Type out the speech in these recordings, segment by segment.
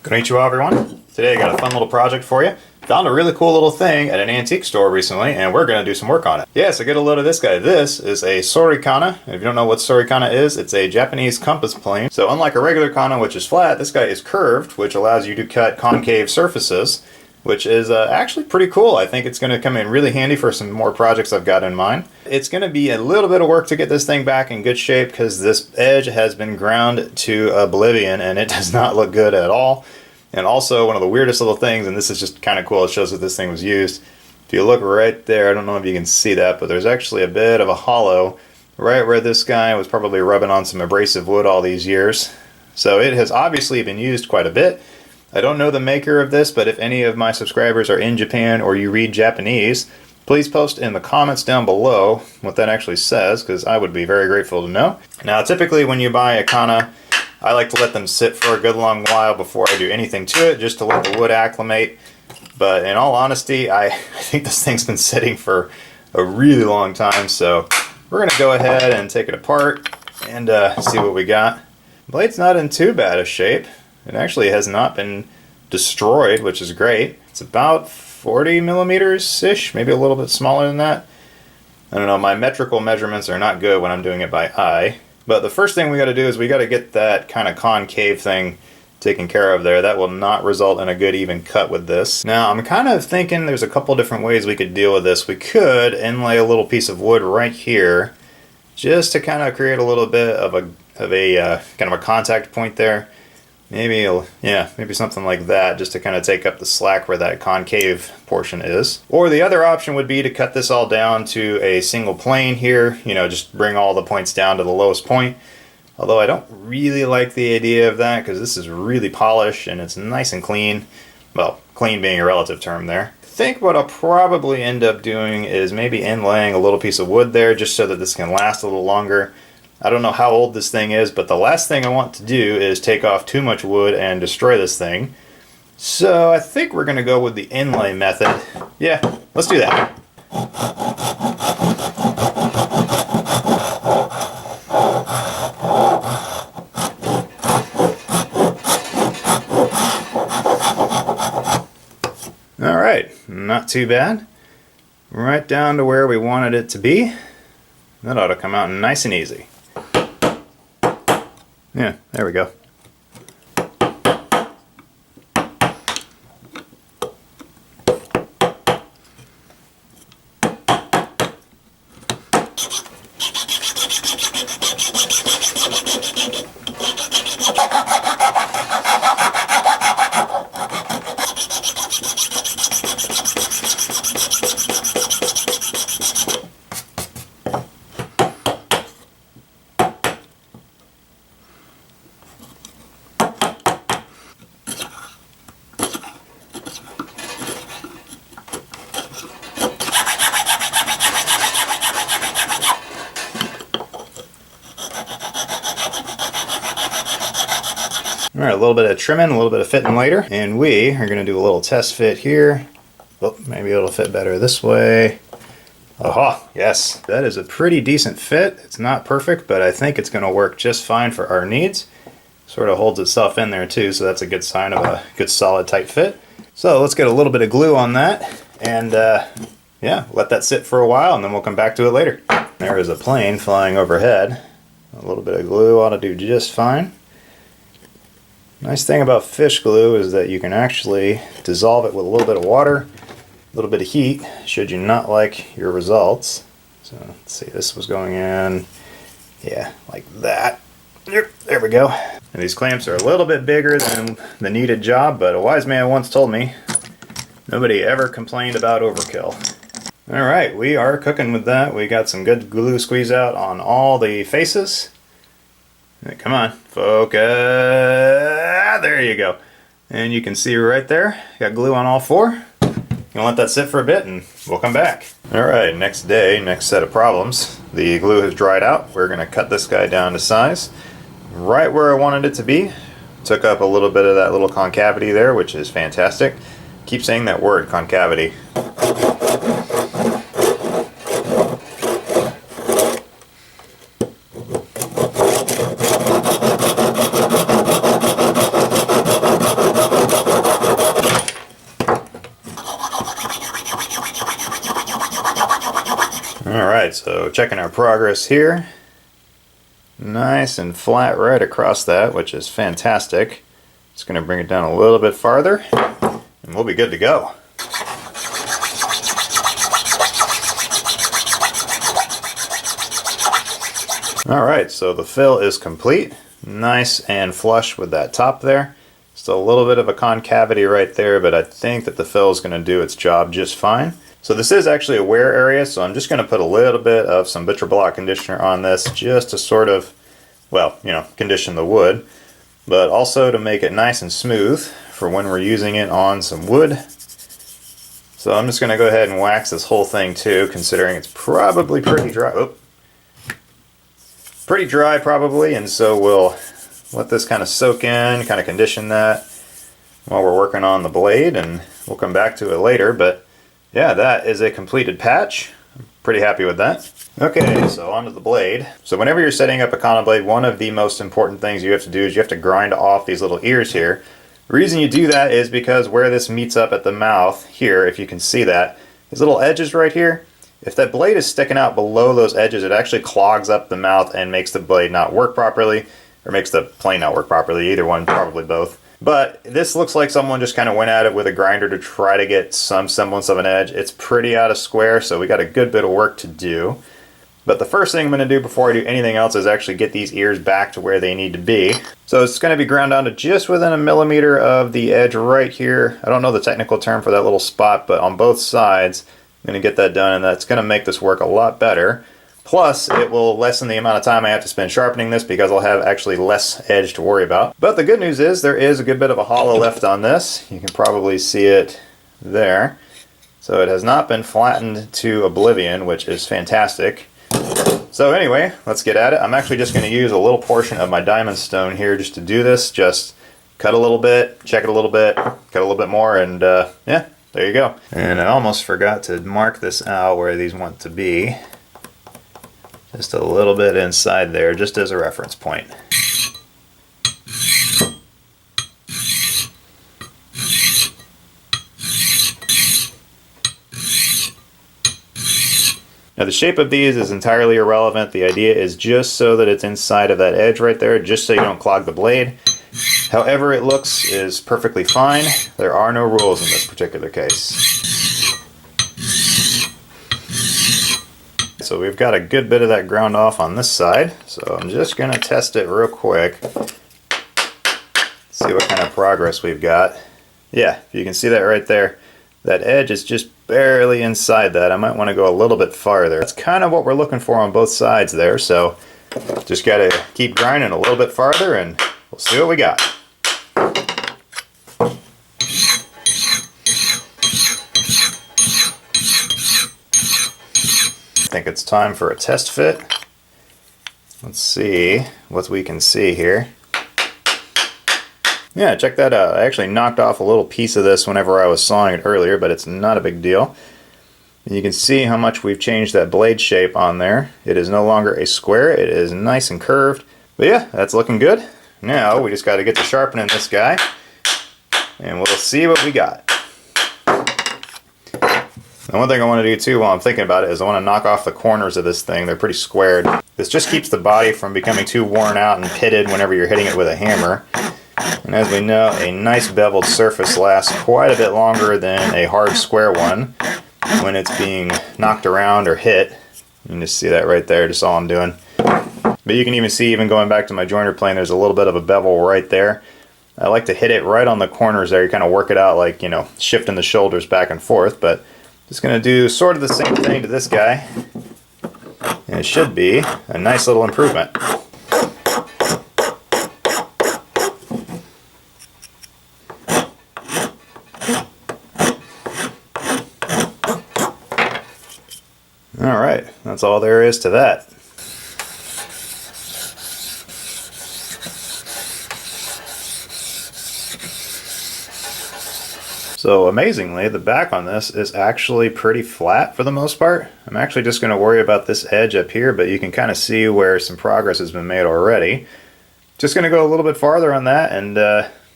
Konnichiwa everyone. Today I got a fun little project for you. Found a really cool little thing at an antique store recently and we're going to do some work on it. Yeah, so get a load of this guy. This is a Sori Kanna. If you don't know what Sori Kanna is, it's a Japanese compass plane. So unlike a regular Kanna, which is flat, this guy is curved, which allows you to cut concave surfaces, which is actually pretty cool. I think it's going to come in really handy for some more projects I've got in mind. It's going to be a little bit of work to get this thing back in good shape because this edge has been ground to oblivion and it does not look good at all. And also one of the weirdest little things, and this is just kind of cool, it shows that this thing was used. If you look right there, I don't know if you can see that, but there's actually a bit of a hollow right where this guy was probably rubbing on some abrasive wood all these years. So it has obviously been used quite a bit. I don't know the maker of this, but if any of my subscribers are in Japan or you read Japanese, please post in the comments down below what that actually says, because I would be very grateful to know. Now typically when you buy a Kanna, I like to let them sit for a good long while before I do anything to it, just to let the wood acclimate. But in all honesty, I think this thing's been sitting for a really long time, so we're going to go ahead and take it apart and see what we got. The blade's not in too bad a shape. It actually has not been destroyed, which is great. It's about 40 millimeters-ish, maybe a little bit smaller than that. I don't know, my metrical measurements are not good when I'm doing it by eye. But the first thing we got to do is we got to get that kind of concave thing taken care of there. That will not result in a good even cut with this. Now I'm kind of thinking there's a couple different ways we could deal with this. We could inlay a little piece of wood right here just to kind of create a little bit of a kind of a contact point there. Maybe something like that, just to kind of take up the slack where that concave portion is. Or the other option would be to cut this all down to a single plane here, you know, just bring all the points down to the lowest point. Although I don't really like the idea of that because this is really polished and it's nice and clean. Well, clean being a relative term there. I think what I'll probably end up doing is maybe inlaying a little piece of wood there just so that this can last a little longer. I don't know how old this thing is, but the last thing I want to do is take off too much wood and destroy this thing. So I think we're going to go with the inlay method. Yeah, let's do that. Alright, not too bad. Right down to where we wanted it to be. That ought to come out nice and easy. Yeah, there we go. Alright, a little bit of trimming, a little bit of fitting later, and we are going to do a little test fit here. Oh, maybe it'll fit better this way. Aha, yes, that is a pretty decent fit. It's not perfect, but I think it's going to work just fine for our needs. Sort of holds itself in there too, so that's a good sign of a good solid tight fit. So let's get a little bit of glue on that, and yeah, let that sit for a while, and then we'll come back to it later. There is a plane flying overhead. A little bit of glue ought to do just fine. Nice thing about fish glue is that you can actually dissolve it with a little bit of water, a little bit of heat, should you not like your results. So let's see, this was going in, yeah, like that. Yep, there we go. And these clamps are a little bit bigger than the needed job, but a wise man once told me, nobody ever complained about overkill. Alright, we are cooking with that. We got some good glue squeeze out on all the faces. Come on, focus. There you go. And you can see right there, got glue on all four. Gonna let that sit for a bit and we'll come back. Alright, next day, next set of problems. The glue has dried out. We're gonna cut this guy down to size. Right where I wanted it to be. Took up a little bit of that little concavity there, which is fantastic. Keep saying that word, concavity. Alright, so checking our progress here. Nice and flat right across that, which is fantastic. Just going to bring it down a little bit farther, and we'll be good to go. Alright, so the fill is complete. Nice and flush with that top there. Still a little bit of a concavity right there, but I think that the fill is going to do its job just fine. So this is actually a wear area, so I'm just going to put a little bit of some Block conditioner on this just to sort of, well, you know, condition the wood, but also to make it nice and smooth for when we're using it on some wood. So I'm just going to go ahead and wax this whole thing too, considering it's probably pretty dry. Oh. Pretty dry probably, and so we'll let this kind of soak in, kind of condition that while we're working on the blade, and we'll come back to it later. But yeah, that is a completed patch. I'm pretty happy with that. Okay, so onto the blade. So whenever you're setting up a Kanna blade, one of the most important things you have to do is you have to grind off these little ears here. The reason you do that is because where this meets up at the mouth here, if you can see that, these little edges right here, if that blade is sticking out below those edges, it actually clogs up the mouth and makes the blade not work properly, or makes the plane not work properly, either one, probably both. But this looks like someone just kind of went at it with a grinder to try to get some semblance of an edge. It's pretty out of square, so we got a good bit of work to do. But the first thing I'm going to do before I do anything else is actually get these ears back to where they need to be. So it's going to be ground down to just within 1 millimeter of the edge right here. I don't know the technical term for that little spot, but on both sides, I'm going to get that done, and that's going to make this work a lot better. Plus, it will lessen the amount of time I have to spend sharpening this because I'll have actually less edge to worry about. But the good news is there is a good bit of a hollow left on this. You can probably see it there. So it has not been flattened to oblivion, which is fantastic. So anyway, let's get at it. I'm actually just going to use a little portion of my diamond stone here just to do this. Just cut a little bit, check it a little bit, cut a little bit more, and yeah. There you go. And I almost forgot to mark this out where these want to be. Just a little bit inside there, just as a reference point. Now the shape of these is entirely irrelevant. The idea is just so that it's inside of that edge right there, just so you don't clog the blade. However it looks is perfectly fine. There are no rules in this particular case. So we've got a good bit of that ground off on this side. So I'm just going to test it real quick. See what kind of progress we've got. Yeah, you can see that right there. That edge is just barely inside that. I might want to go a little bit farther. That's kind of what we're looking for on both sides there. So just got to keep grinding a little bit farther and we'll see what we got. I think it's time for a test fit. Let's see what we can see here. Yeah, check that out. I actually knocked off a little piece of this whenever I was sawing it earlier, but it's not a big deal. And you can see how much we've changed that blade shape on there. It is no longer a square, it is nice and curved. But yeah, that's looking good. Now we just got to get to sharpening this guy, and we'll see what we got. And one thing I want to do too while I'm thinking about it is I want to knock off the corners of this thing. They're pretty squared. This just keeps the body from becoming too worn out and pitted whenever you're hitting it with a hammer. And as we know, a nice beveled surface lasts quite a bit longer than a hard square one when it's being knocked around or hit. You can just see that right there, just all I'm doing. But you can even see, even going back to my joiner plane, there's a little bit of a bevel right there. I like to hit it right on the corners there. You kind of work it out like, you know, shifting the shoulders back and forth. But just going to do sort of the same thing to this guy. And it should be a nice little improvement. Alright, that's all there is to that. So amazingly, the back on this is actually pretty flat for the most part. I'm actually just going to worry about this edge up here, but you can kind of see where some progress has been made already. Just going to go a little bit farther on that, and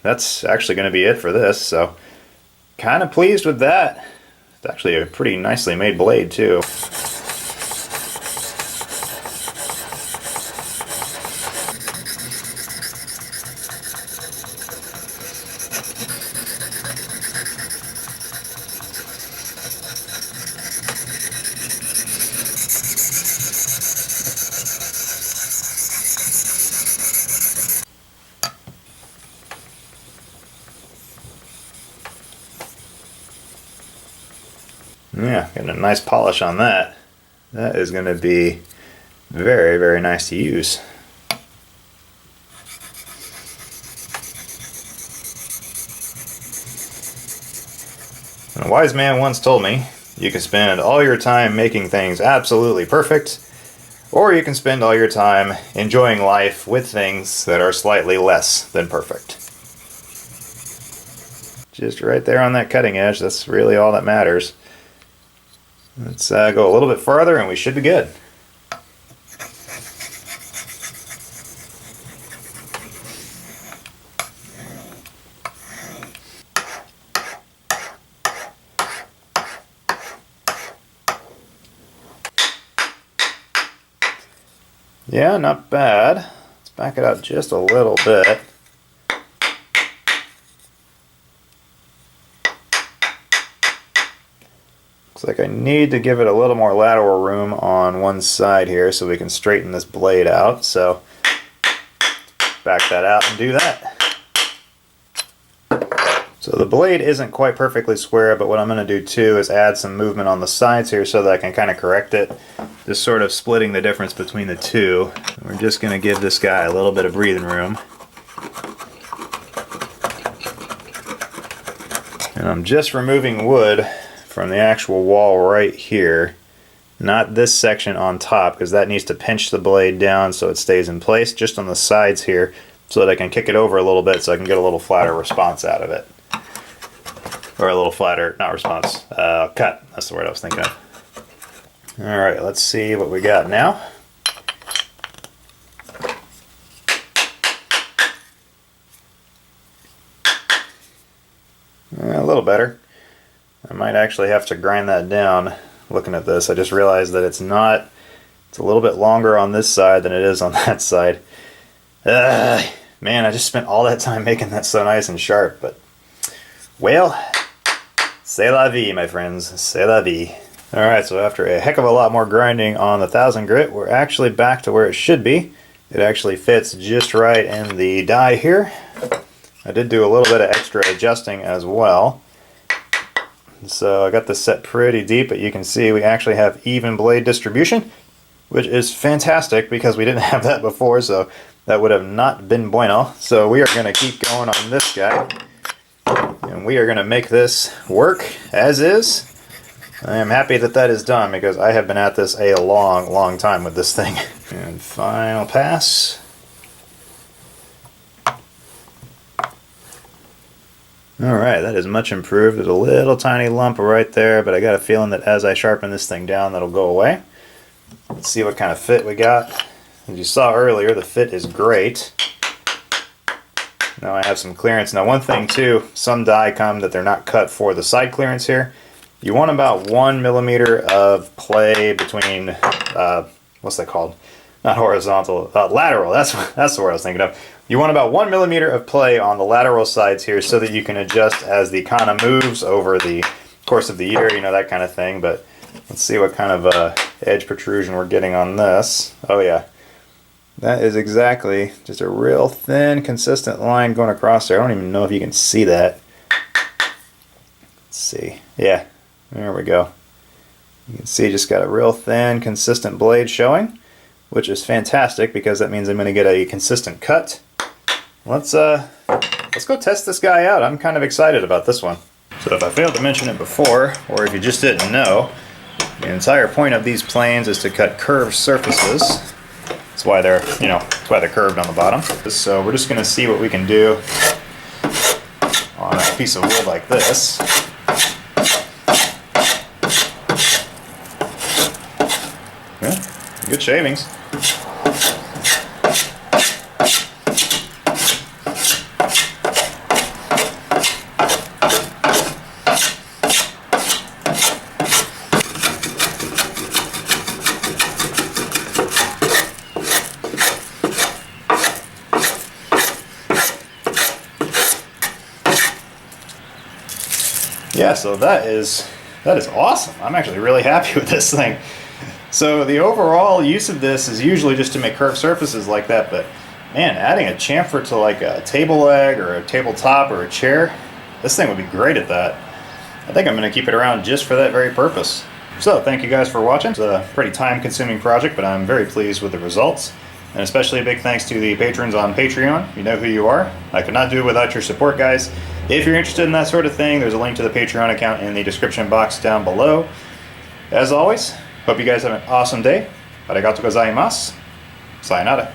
that's actually going to be it for this. So kind of pleased with that. It's actually a pretty nicely made blade too. Yeah, getting a nice polish on that. That is going to be very, very nice to use. And a wise man once told me, you can spend all your time making things absolutely perfect, or you can spend all your time enjoying life with things that are slightly less than perfect. Just right there on that cutting edge, that's really all that matters. Let's go a little bit farther and we should be good. Yeah, not bad. Let's back it up just a little bit. Looks like I need to give it a little more lateral room on one side here so we can straighten this blade out. So back that out and do that. So the blade isn't quite perfectly square, but what I'm going to do too is add some movement on the sides here so that I can kind of correct it. Just sort of splitting the difference between the two. We're just going to give this guy a little bit of breathing room. And I'm just removing wood from the actual wall right here. Not this section on top, because that needs to pinch the blade down so it stays in place. Just on the sides here so that I can kick it over a little bit so I can get a little flatter response out of it. Or a little flatter, not response, cut. That's the word I was thinking of. Alright, let's see what we got now. A little better. I might actually have to grind that down looking at this. I just realized that it's a little bit longer on this side than it is on that side. Man, I just spent all that time making that so nice and sharp, but well, c'est la vie, my friends, c'est la vie. Alright, so after a heck of a lot more grinding on the 1000 grit, we're actually back to where it should be. It actually fits just right in the die here. I did do a little bit of extra adjusting as well. So I got this set pretty deep, but you can see we actually have even blade distribution, which is fantastic because we didn't have that before, so that would have not been bueno. So we are going to keep going on this guy, and we are going to make this work as is. I am happy that that is done because I have been at this a long time with this thing. And final pass. Alright, that is much improved. There's a little tiny lump right there, but I got a feeling that as I sharpen this thing down, that'll go away. Let's see what kind of fit we got. As you saw earlier, the fit is great. Now I have some clearance. Now one thing too, some die come that they're not cut for the side clearance here. You want about 1 millimeter of play between, what's that called? Not horizontal, lateral. That's the word I was thinking of. You want about 1 millimeter of play on the lateral sides here so that you can adjust as the Kanna moves over the course of the year, you know, that kind of thing. But let's see what kind of edge protrusion we're getting on this. Oh yeah, that is exactly just a real thin, consistent line going across there. I don't even know if you can see that. Let's see. Yeah. There we go. You can see just got a real thin, consistent blade showing, which is fantastic because that means I'm going to get a consistent cut. Let's go test this guy out. I'm kind of excited about this one. So if I failed to mention it before, or if you just didn't know, the entire point of these planes is to cut curved surfaces. That's why they're, that's why they're curved on the bottom. So we're just going to see what we can do on a piece of wood like this. Yeah, good shavings. Yeah, so that is awesome. I'm actually really happy with this thing. So the overall use of this is usually just to make curved surfaces like that, but man, adding a chamfer to like a table leg or a tabletop or a chair, this thing would be great at that. I think I'm going to keep it around just for that very purpose. So thank you guys for watching. It's a pretty time-consuming project, but I'm very pleased with the results. And especially a big thanks to the patrons on Patreon. You know who you are. I could not do it without your support, guys. If you're interested in that sort of thing, there's a link to the Patreon account in the description box down below. As always, hope you guys have an awesome day. Arigatou gozaimasu. Sayonara.